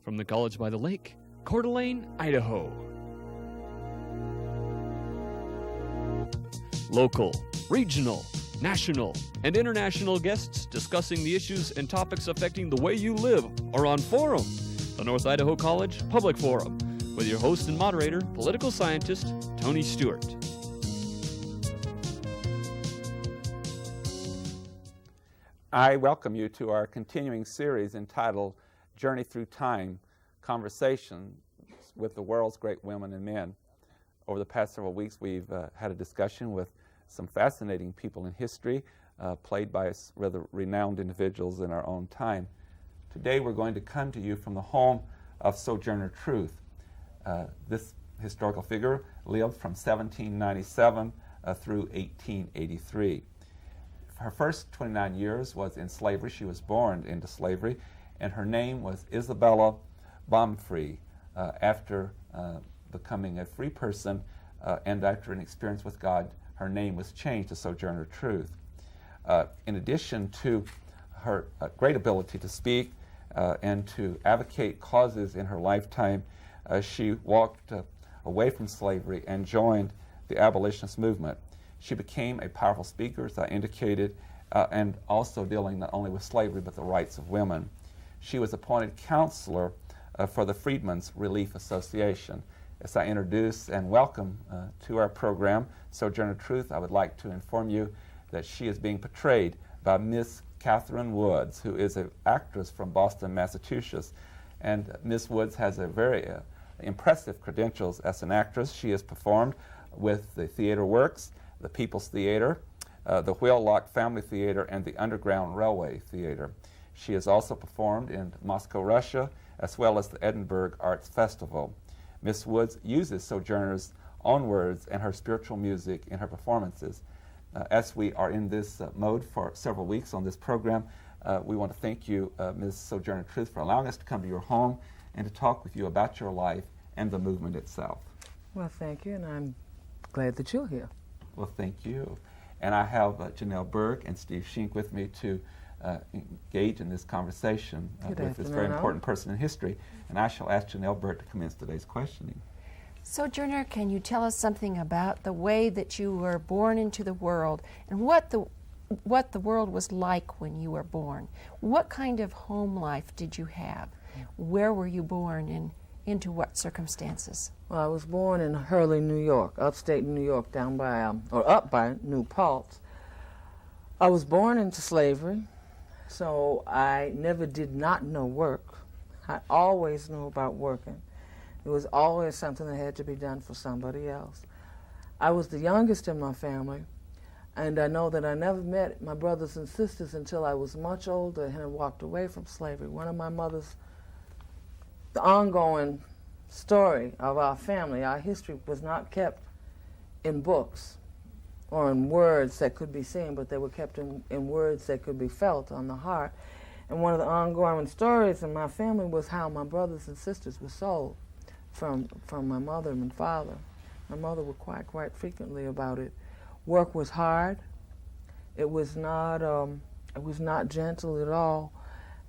from the College by the Lake, Coeur d'Alene, Idaho. Local, regional, national, and international guests discussing the issues and topics affecting the way you live are on Forum, the North Idaho College Public Forum, with your host and moderator, political scientist Tony Stewart. I welcome you to our continuing series entitled Journey Through Time, Conversations with the World's Great Women and Men. Over the past several weeks, we've had a discussion with some fascinating people in history, played by rather renowned individuals in our own time. Today we're going to come to you from the home of Sojourner Truth. This historical figure lived from 1797 through 1883. Her first 29 years was in slavery. She was born into slavery, and her name was Isabella Baumfree. After becoming a free person and after an experience with God, her name was changed to Sojourner Truth. In addition to her great ability to speak and to advocate causes in her lifetime, she walked away from slavery and joined the abolitionist movement. She became a powerful speaker, as I indicated, and also dealing not only with slavery but the rights of women. She was appointed counselor for the Freedmen's Relief Association. As I introduce and welcome to our program Sojourner Truth, I would like to inform you that she is being portrayed by Miss Catherine Woods, who is an actress from Boston, Massachusetts. And Miss Woods has a very impressive credentials as an actress. She has performed with the Theater Works, the People's Theater, the Wheelock Family Theater, and the Underground Railway Theater. She has also performed in Moscow, Russia, as well as the Edinburgh Arts Festival. Miss Woods uses Sojourner's own words and her spiritual music in her performances. As we are in this mode for several weeks on this program, we want to thank you, Ms. Sojourner Truth, for allowing us to come to your home and to talk with you about your life and the movement itself. Well, thank you, and I'm glad that you're here. Well, thank you. And I have Janelle Berg and Steve Shink with me to engage in this conversation with this very important person in history. And I shall ask Janelle Berg to commence today's questioning. Sojourner, can you tell us something about the way that you were born into the world and what the world was like when you were born? What kind of home life did you have? Where were you born and into what circumstances? Well, I was born in Hurley, New York, upstate New York, down by, up by New Paltz. I was born into slavery, so I never did not know work. I always knew about working. It was always something that had to be done for somebody else. I was the youngest in my family, and I know that I never met my brothers and sisters until I was much older and had walked away from slavery. One of my mother's, the ongoing story of our family, our history was not kept in books or in words that could be seen, but they were kept in words that could be felt on the heart. And one of the ongoing stories in my family was how my brothers and sisters were sold from my mother and father. My mother would quite frequently about it. Work was hard. It was not gentle at all.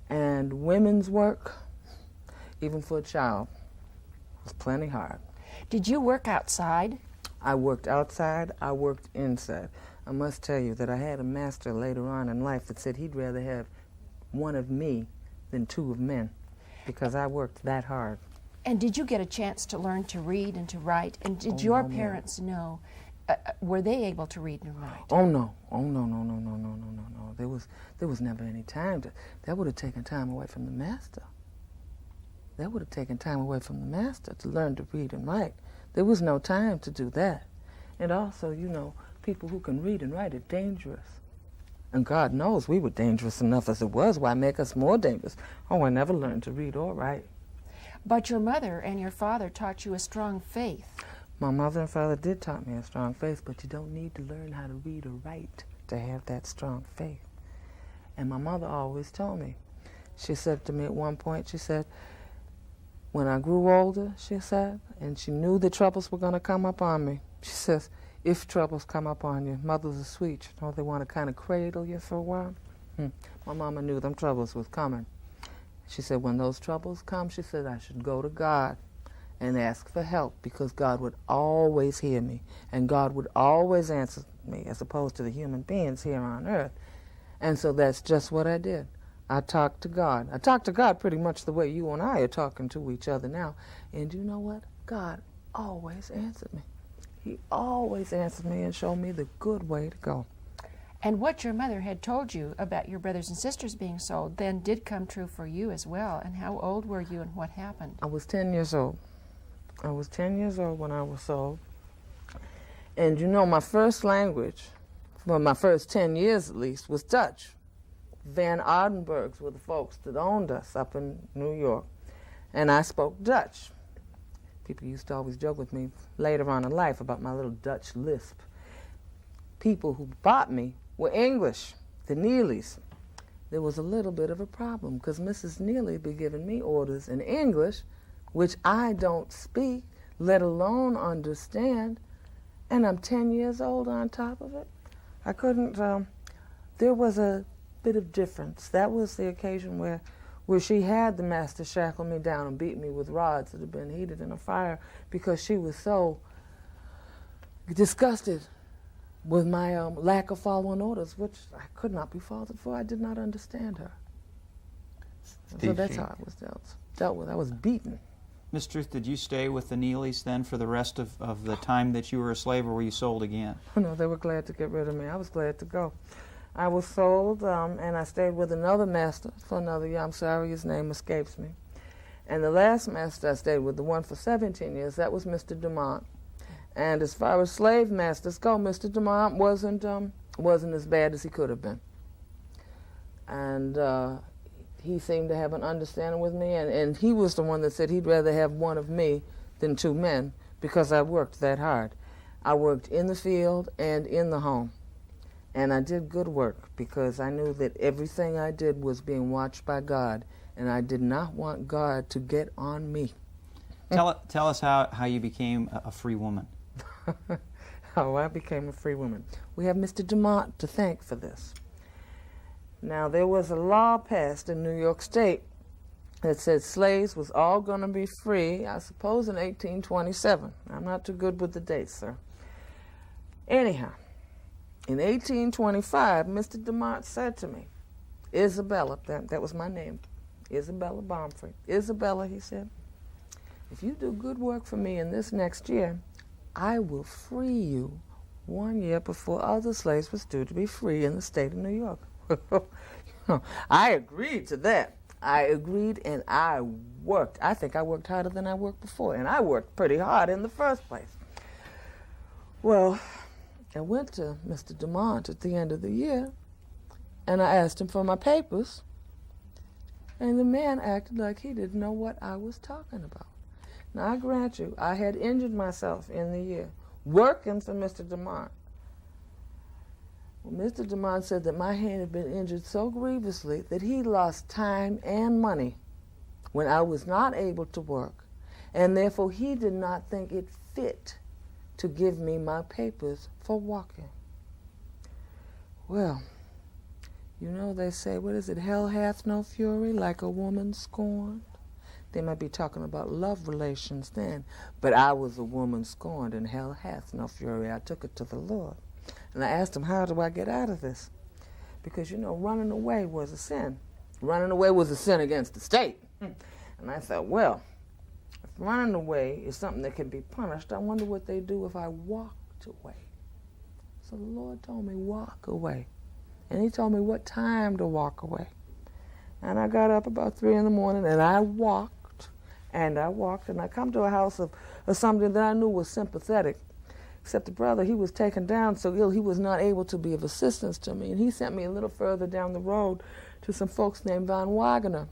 And women's work, even for a child, was plenty hard. Did you work outside? I worked outside, I worked inside. I must tell you that I had a master later on in life that said he'd rather have one of me than two of men because I worked that hard. And did you get a chance to learn to read and to write? And did your parents know, were they able to read and write? Oh no. There was never any time that would have taken time away from the master. That would have taken time away from the master to learn to read and write. There was no time to do that. And also, you know, people who can read and write are dangerous. And God knows we were dangerous enough as it was. Why make us more dangerous? Oh, I never learned to read or write. But your mother and your father taught you a strong faith. My mother and father did taught me a strong faith, but you don't need to learn how to read or write to have that strong faith. And my mother always told me, she said to me at one point, she said, when I grew older, she said, and she knew the troubles were going to come up on me, she says, if troubles come up on you, mothers are sweet, you know, they want to kind of cradle you for a while. My mama knew them troubles was coming. She said, when those troubles come, she said, I should go to God and ask for help, because God would always hear me, and God would always answer me, as opposed to the human beings here on earth. And so that's just what I did. I talked to God. I talked to God pretty much the way you and I are talking to each other now. And you know what? God always answered me. He always answered me and showed me the good way to go. And what your mother had told you about your brothers and sisters being sold then did come true for you as well. And how old were you and what happened? I was 10 years old. I was 10 years old when I was sold. And you know, my first language, well, my first 10 years at least, was Dutch. Van Aardenburgs were the folks that owned us up in New York, and I spoke Dutch. People used to always joke with me later on in life about my little Dutch lisp. People who bought me were English, the Neelys. There was a little bit of a problem, because Mrs. Neely be giving me orders in English, which I don't speak, let alone understand, and I'm 10 years old on top of it. I couldn't, there was a bit of difference. That was the occasion where she had the master shackle me down and beat me with rods that had been heated in a fire, because she was so disgusted with my lack of following orders, which I could not be faulted for. I did not understand her. So that's how I was dealt with. I was beaten. Miss Truth, did you stay with the Neelys then for the rest of the time that you were a slave, or were you sold again? No, they were glad to get rid of me. I was glad to go. I was sold, and I stayed with another master for another year. I'm sorry, his name escapes me. And the last master I stayed with, the one for 17 years, that was Mr. Dumont. And as far as slave masters go, Mr. Dumont wasn't as bad as he could have been. And he seemed to have an understanding with me, and he was the one that said he'd rather have one of me than two men, because I worked that hard. I worked in the field and in the home. And I did good work, because I knew that everything I did was being watched by God, and I did not want God to get on me. Tell us how you became a free woman. How I became a free woman. We have Mr. Dumont to thank for this. Now, there was a law passed in New York State that said slaves was all going to be free, I suppose in 1827. I'm not too good with the dates, sir. Anyhow, in 1825, Mr. Dumont said to me, Isabella, that was my name, Isabella Baumfree. Isabella, he said, if you do good work for me in this next year, I will free you 1 year before other slaves was due to be free in the state of New York. I agreed to that. I agreed, and I worked. I think I worked harder than I worked before, and I worked pretty hard in the first place. Well, I went to Mr. Dumont at the end of the year, and I asked him for my papers, and the man acted like he didn't know what I was talking about. Now, I grant you, I had injured myself in the year, working for Mr. Dumont. Well, Mr. Dumont said that my hand had been injured so grievously that he lost time and money when I was not able to work, and therefore he did not think it fit to give me my papers for walking. Well, you know they say, what is it, hell hath no fury like a woman scorned? They might be talking about love relations then, but I was a woman scorned, and hell hath no fury. I took it to the Lord. And I asked him, how do I get out of this? Because, you know, running away was a sin. Running away was a sin against the state. And I thought, well, if running away is something that can be punished, I wonder what they do if I walked away. So the Lord told me, walk away. And he told me what time to walk away. And I got up about 3 in the morning, and I walked, and I come to a house of somebody that I knew was sympathetic. Except the brother, he was taken down so ill he was not able to be of assistance to me. And he sent me a little further down the road to some folks named Von Wagner.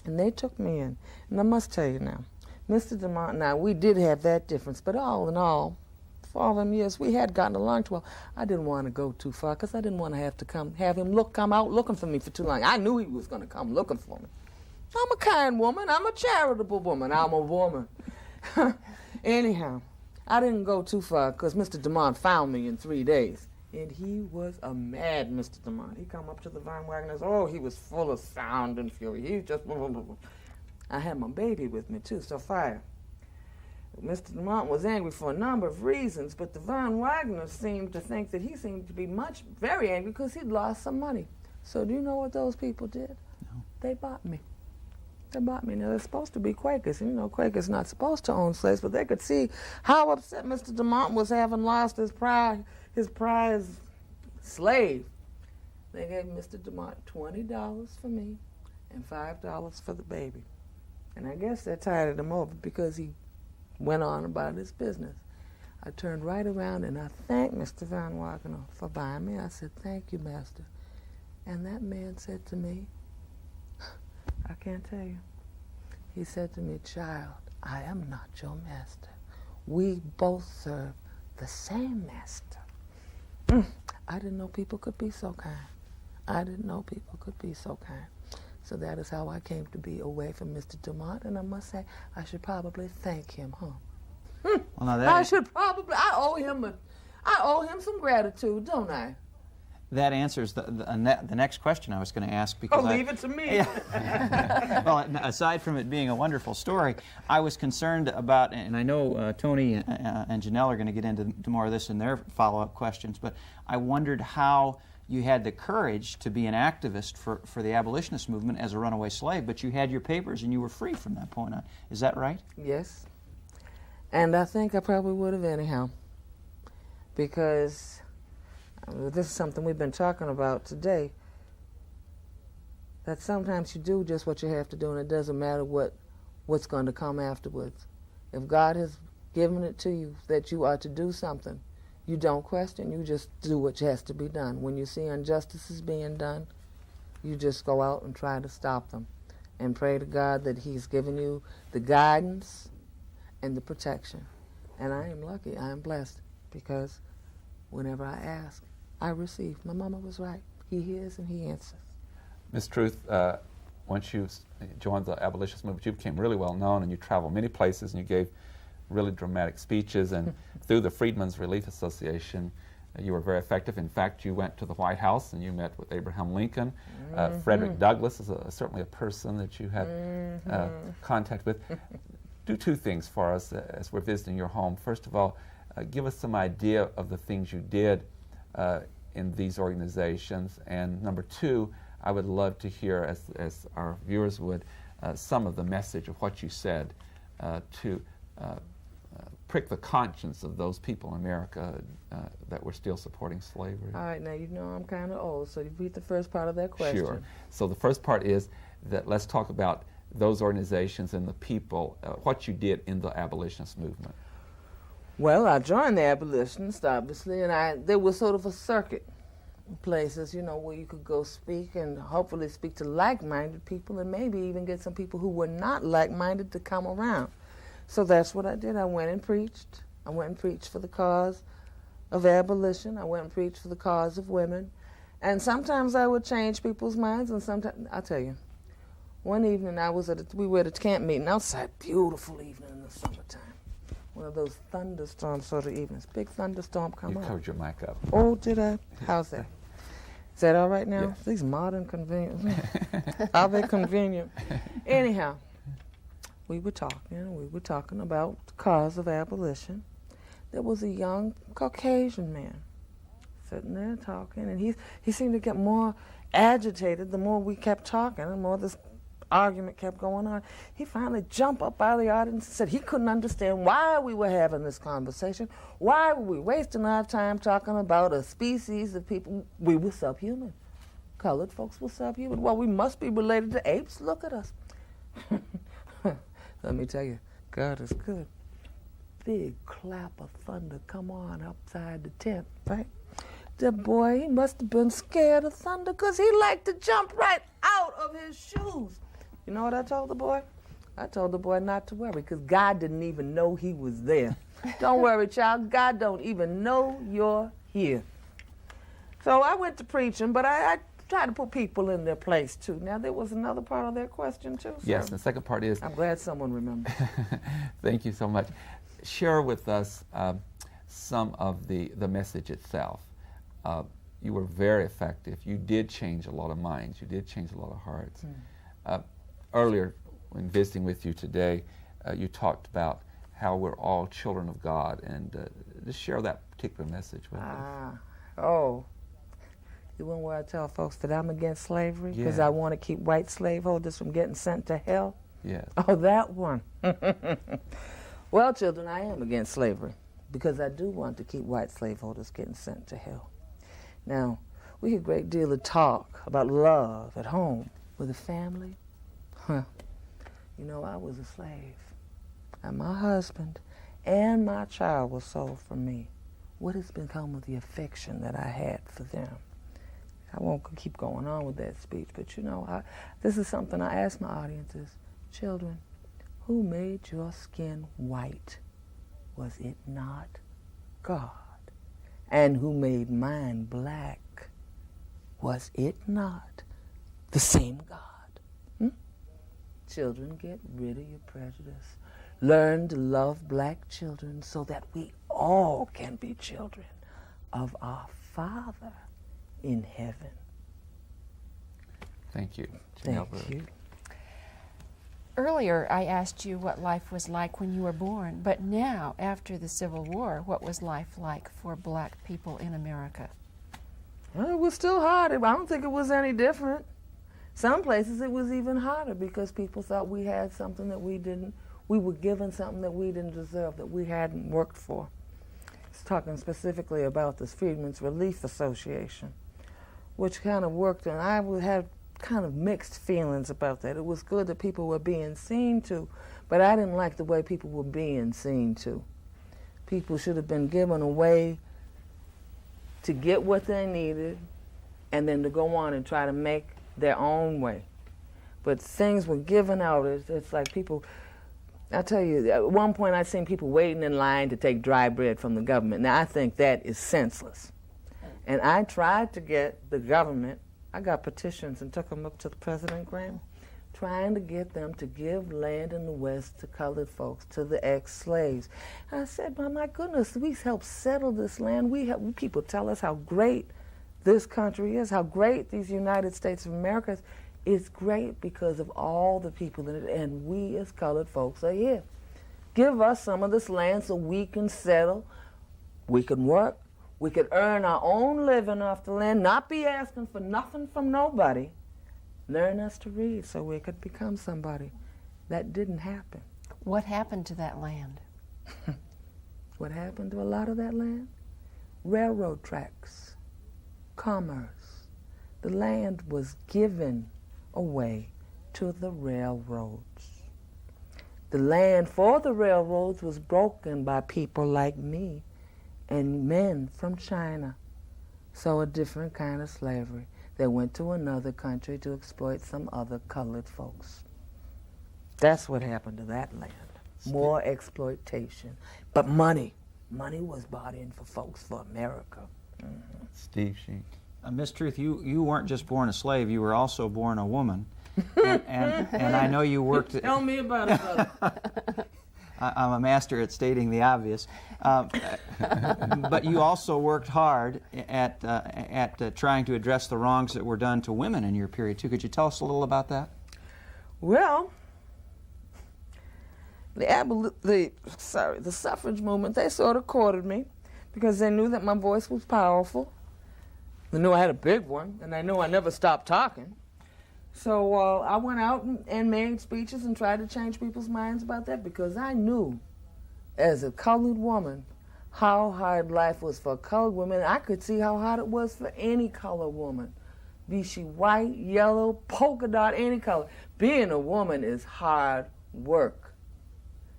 And they took me in. And I must tell you now, Mr. Dumont and I, we did have that difference. But all in all, for all them years, we had gotten along too well. I didn't want to go too far, because I didn't want to have him come out looking for me for too long. I knew he was going to come looking for me. I'm a kind woman. I'm a charitable woman. I'm a woman. Anyhow, I didn't go too far, because Mr. Dumont found me in 3 days. And he was a mad Mr. DeMont. He come up to the Von Wagners. Oh, he was full of sound and fury. He just... I had my baby with me, too, Sophia. Mr. DeMont was angry for a number of reasons, but the Von Wagners seemed to think that he seemed to be very angry because he'd lost some money. So do you know what those people did? No. They bought me. They bought me. Now, they're supposed to be Quakers, and you know Quakers not supposed to own slaves, but they could see how upset Mr. DeMont was having lost his prize slave. They gave Mr. DeMont $20 for me and $5 for the baby. And I guess that tired him over because he went on about his business. I turned right around and I thanked Mr. Van Wagner for buying me. I said, "Thank you, Master." And that man said to me, I can't tell you. He said to me, "Child, I am not your master. We both serve the same master." I didn't know people could be so kind. I didn't know people could be so kind. So that is how I came to be away from Mr. DeMont, and I must say, I should probably thank him, huh? Well, now I owe him some gratitude, don't I? that answers the next question I was going to ask. Because leave it to me. Yeah. Well, aside from it being a wonderful story, I was concerned about, and I know Tony and Janelle are going to get into more of this in their follow-up questions, but I wondered how you had the courage to be an activist for the abolitionist movement as a runaway slave, but you had your papers and you were free from that point on. Is that right? Yes. And I think I probably would have anyhow, because this is something we've been talking about today, that sometimes you do just what you have to do, and it doesn't matter what's going to come afterwards. If God has given it to you that you are to do something, you don't question, you just do what has to be done. When you see injustices being done, you just go out and try to stop them and pray to God that He's given you the guidance and the protection. And I am lucky, I am blessed, because whenever I ask, I receive. My mama was right. He hears and He answers. Ms. Truth, once you joined the abolitionist movement, you became really well known, and you traveled many places, and you gave really dramatic speeches, and through the Freedmen's Relief Association, you were very effective. In fact, you went to the White House and you met with Abraham Lincoln. Frederick Douglass is certainly a person that you had contact with. Do two things for us as we're visiting your home. First of all, give us some idea of the things you did in these organizations. And number two, I would love to hear, as our viewers would, some of the message of what you said to prick the conscience of those people in America that were still supporting slavery. All right, now you know I'm kind of old, so you read the first part of that question. Sure. So the first part is that let's talk about those organizations and the people, what you did in the abolitionist movement. Well, I joined the abolitionists, obviously, and there was sort of a circuit places, you know, where you could go speak and hopefully speak to like-minded people, and maybe even get some people who were not like-minded to come around. So that's what I did. I went and preached. I went and preached for the cause of abolition. I went and preached for the cause of women. And sometimes I would change people's minds, and sometimes, I'll tell you, one evening we were at a camp meeting outside, beautiful evening in the summertime. One of those thunderstorm sort of evenings. Big thunderstorm come up. You covered your mic up. Oh, did I? How's that? Is that all right now? Yes. These modern convenience. Are they convenient? Anyhow, we were talking about the cause of abolition. There was a young Caucasian man sitting there talking, and he seemed to get more agitated the more we kept talking, and the more this argument kept going on. He finally jumped up out of the audience and said he couldn't understand why we were having this conversation. Why were we wasting our time talking about a species of people? We were subhuman. Colored folks were subhuman. Well, we must be related to apes. Look at us. Let me tell you, God is good. Big clap of thunder come on outside the tent, right? The boy, he must have been scared of thunder because he liked to jump right out of his shoes. You know what I told the boy? I told the boy not to worry because God didn't even know he was there. Don't worry, child. God don't even know you're here. So I went to preaching, but I tried to put people in their place, too. Now, there was another part of their question, too. Yes, and the second part is... I'm glad someone remembered. Thank you so much. Share with us some of the message itself. you were very effective. You did change a lot of minds. You did change a lot of hearts. Earlier, when visiting with you today, you talked about how we're all children of God, and just share that particular message with us. Oh, the one where I tell folks that I'm against slavery because Yeah. I want to keep white slaveholders from getting sent to hell? Yes. Oh, that one. Well, children, I am against slavery because I do want to keep white slaveholders getting sent to hell. Now, we hear a great deal of talk about love at home with the family. You know, I was a slave, and my husband and my child were sold for me. What has become of the affection that I had for them? I won't keep going on with that speech, but you know, this is something I ask my audiences. Children, who made your skin white? Was it not God? And who made mine black? Was it not the same God? Children, get rid of your prejudice. Learn to love black children so that we all can be children of our Father in heaven. Thank you. Thank you. Earlier, I asked you what life was like when you were born, but now, after the Civil War, what was life like for black people in America? Well, it was still hard. I don't think it was any different. Some places it was even harder because people thought we had something that we didn't. We were given something that we didn't deserve, that we hadn't worked for. I was talking specifically about this Freedmen's Relief Association, which kind of worked, and I had kind of mixed feelings about that. It was good that people were being seen to, but I didn't like the way people were being seen to. People should have been given a way to get what they needed and then to go on and try to make their own way. But things were given out. It's like people, I tell you, at one point I'd seen people waiting in line to take dry bread from the government. Now I think that is senseless. And I tried to get the government, I got petitions and took them up to President Graham, trying to get them to give land in the West to colored folks, to the ex-slaves. I said, my goodness, we helped settle this land. People tell us how great this country is, how great these United States of America is. It's great because of all the people in it, and we as colored folks are here. Give us some of this land so we can settle, we can work, we could earn our own living off the land, not be asking for nothing from nobody. Learn us to read so we could become somebody. That didn't happen. What happened to that land? What happened to a lot of that land? Railroad tracks, commerce. The land was given away to the railroads. The land for the railroads was broken by people like me and men from China. So a different kind of slavery. They went to another country to exploit some other colored folks. That's what happened to that land. More exploitation. But money was bought in for folks for America. Steve Sheen. Miss Truth, you weren't just born a slave, you were also born a woman. and I know you worked... Tell me about it, brother. I'm a master at stating the obvious. But you also worked hard at trying to address the wrongs that were done to women in your period, too. Could you tell us a little about that? Well, the suffrage movement, they sort of courted me because they knew that my voice was powerful. They knew I had a big one, and they knew I never stopped talking. So I went out and made speeches and tried to change people's minds about that because I knew, as a colored woman, how hard life was for colored women. I could see how hard it was for any colored woman, be she white, yellow, polka dot, any color. Being a woman is hard work.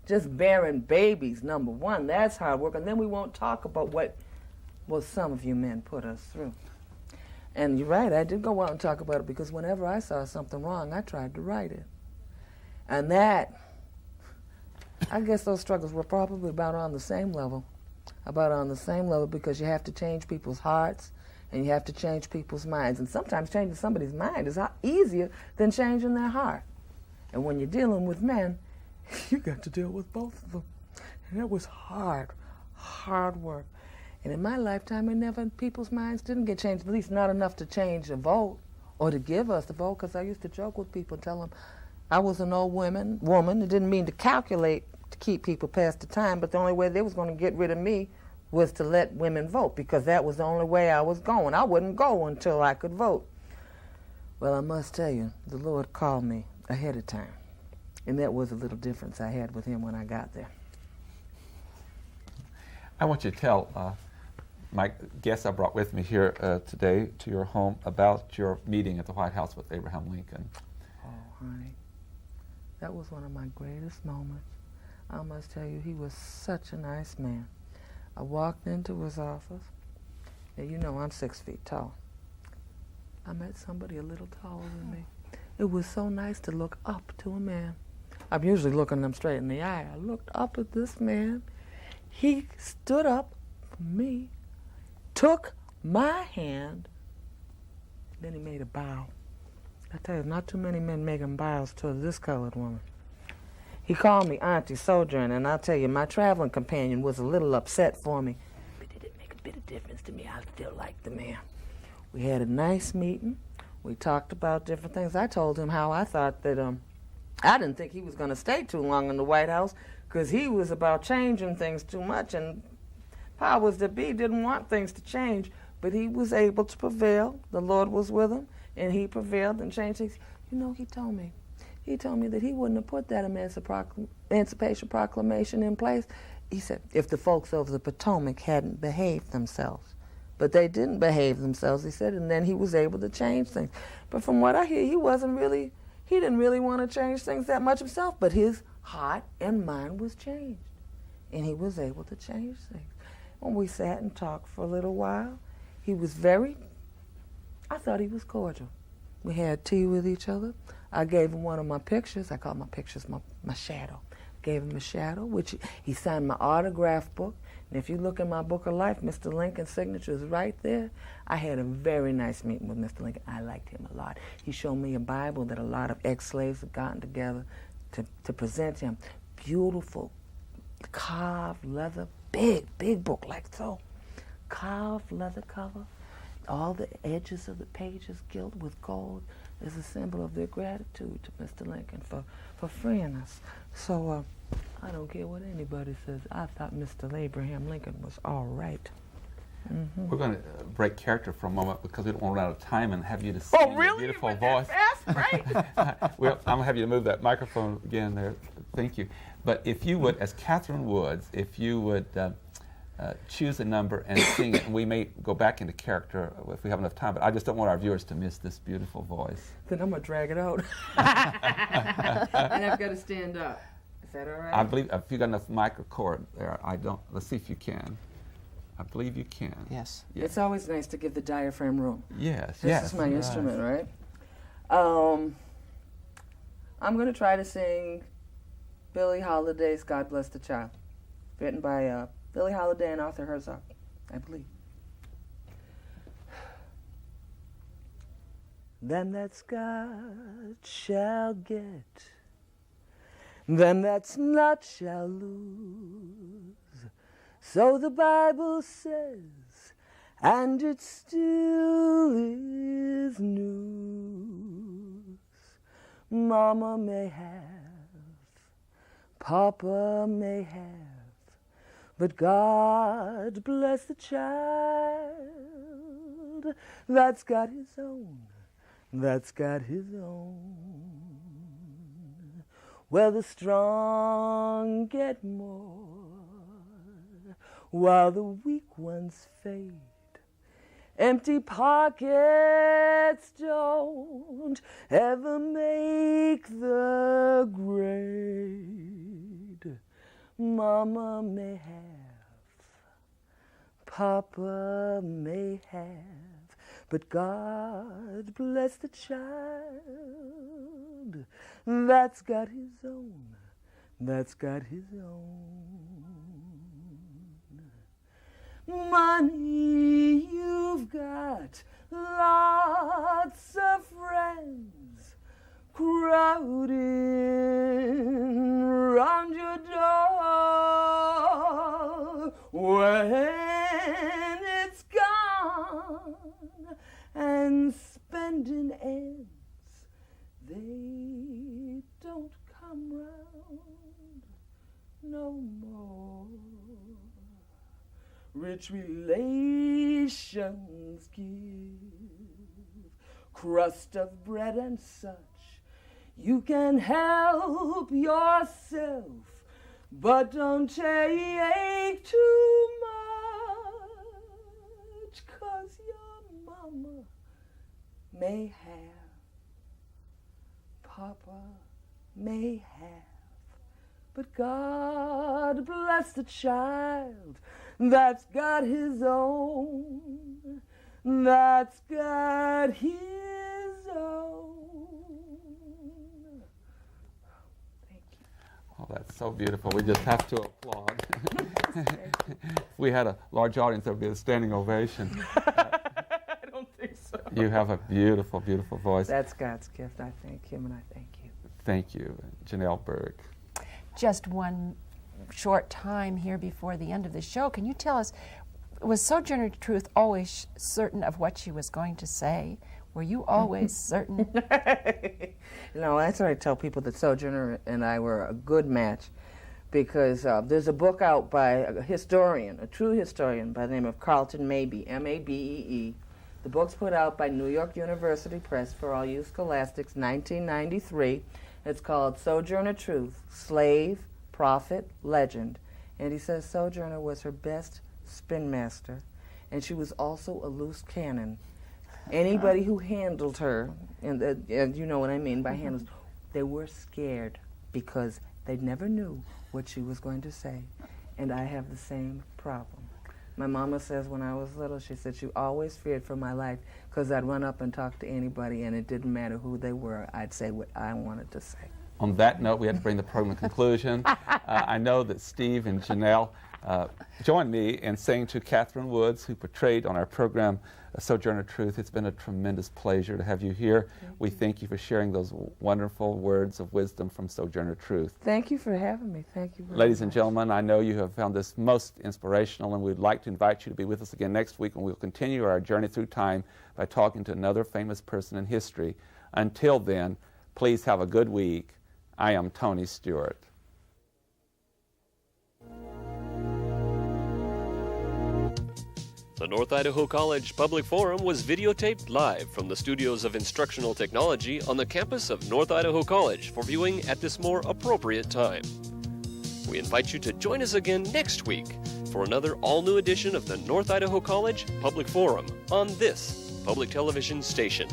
Just bearing babies, number one, that's hard work. And then we won't talk about what some of you men put us through. And you're right, I did go out and talk about it because whenever I saw something wrong, I tried to right it. And that, I guess those struggles were probably about on the same level because you have to change people's hearts and you have to change people's minds. And sometimes changing somebody's mind is easier than changing their heart. And when you're dealing with men, you got to deal with both of them. And it was hard work. And in my lifetime, people's minds didn't get changed, at least not enough to change the vote or to give us the vote, because I used to joke with people, tell them I was an old woman. It didn't mean to calculate to keep people past the time, but the only way they was going to get rid of me was to let women vote, because that was the only way I was going. I wouldn't go until I could vote. Well, I must tell you, the Lord called me ahead of time, and that was a little difference I had with him when I got there. I want you to tell my guests I brought with me here today to your home about your meeting at the White House with Abraham Lincoln. Oh, honey, that was one of my greatest moments. I must tell you, he was such a nice man. I walked into his office, and you know I'm 6 feet tall. I met somebody a little taller than me. It was so nice to look up to a man. I'm usually looking them straight in the eye. I looked up at this man. He stood up for me, took my hand, then he made a bow. I tell you, not too many men making bows to this colored woman. He called me Auntie Sojourner, and I'll tell you, my traveling companion was a little upset for me, but it didn't make a bit of difference to me. I still liked the man. We had a nice meeting. We talked about different things. I told him how I thought that I didn't think he was going to stay too long in the White House, because he was about changing things too much, and powers that be didn't want things to change, but he was able to prevail. The Lord was with him, and he prevailed and changed things. You know, he told me that he wouldn't have put that Emancipation Proclamation in place. He said, if the folks over the Potomac hadn't behaved themselves. But they didn't behave themselves, he said, and then he was able to change things. But from what I hear, he didn't really want to change things that much himself, but his heart and mind was changed, and he was able to change things. When we sat and talked for a little while, he was I thought he was cordial. We had tea with each other. I gave him one of my pictures. I call my pictures my shadow. Gave him a shadow, which he signed my autograph book. And if you look in my book of life, Mr. Lincoln's signature is right there. I had a very nice meeting with Mr. Lincoln. I liked him a lot. He showed me a Bible that a lot of ex-slaves had gotten together to present him. Beautiful, carved leather, big book like so. Carved leather cover. All the edges of the pages gilt with gold is a symbol of their gratitude to Mr. Lincoln for freeing us. So I don't care what anybody says. I thought Mr. Abraham Lincoln was all right. Mm-hmm. We're going to break character for a moment because we don't want to run out of time and have you to sing your beautiful voice. Right? Well, I'm going to have you to move that microphone again there. Thank you. But if you would, as Catherine Woods, if you would choose a number and sing it, and we may go back into character if we have enough time, but I just don't want our viewers to miss this beautiful voice. Then I'm going to drag it out. And I've got to stand up. Is that all right? I believe if you got enough mic or cord there, let's see if you can. I believe you can. Yes. It's always nice to give the diaphragm room. Yes, This is my instrument, right? I'm going to try to sing Billie Holiday's God Bless the Child, written by Billie Holiday and Arthur Herzog, I believe. Them that's got shall get, them that's not shall lose. So the Bible says, and it still is news. Mama may have, Papa may have, but God bless the child that's got his own, that's got his own. Well, the strong get more, while the weak ones fade. Empty pockets don't ever make the grade. Mama may have, Papa may have, but God bless the child that's got his own, that's got his own. Money, you've got lots of friends crowding round your door. When fun and spending ends, they don't come round no more. Rich relations give crust of bread and such. You can help yourself, but don't take too much, 'cause your mama may have, Papa may have, but God bless the child that's got his own, that's got his own. Thank you. Oh, that's so beautiful. We just have to applaud. If we had a large audience, there would be a standing ovation. I don't think so. You have a beautiful, beautiful voice. That's God's gift. I thank him and I thank you. Thank you, Janelle Berg. Just one short time here before the end of the show. Can you tell us, was Sojourner Truth always certain of what she was going to say? Were you always certain? No, that's what I tell people, that Sojourner and I were a good match, because there's a book out by a historian, a true historian, by the name of Carlton Mabee, M-A-B-E-E. The book's put out by New York University Press for all you scholastics, 1993. It's called Sojourner Truth, Slave, Prophet, Legend. And he says Sojourner was her best spin master, and she was also a loose cannon. Anybody who handled her, and you know what I mean by handles, they were scared because they never knew what she was going to say. And I have the same problem. My mama says when I was little, she said she always feared for my life because I'd run up and talk to anybody, and it didn't matter who they were. I'd say what I wanted to say. On that note, we have to bring the program to conclusion. I know that Steve and Janelle joined me in saying to Catherine Woods, who portrayed on our program Sojourner Truth, it's been a tremendous pleasure to have you here. We thank you for sharing those wonderful words of wisdom from Sojourner Truth. Thank you for having me. Thank you very Ladies much. and gentlemen, I know you have found this most inspirational, and we'd like to invite you to be with us again next week when we'll continue our journey through time by talking to another famous person in history. Until then, please have a good week. I am Tony Stewart. The North Idaho College Public Forum was videotaped live from the studios of Instructional Technology on the campus of North Idaho College for viewing at this more appropriate time. We invite you to join us again next week for another all-new edition of the North Idaho College Public Forum on this public television station.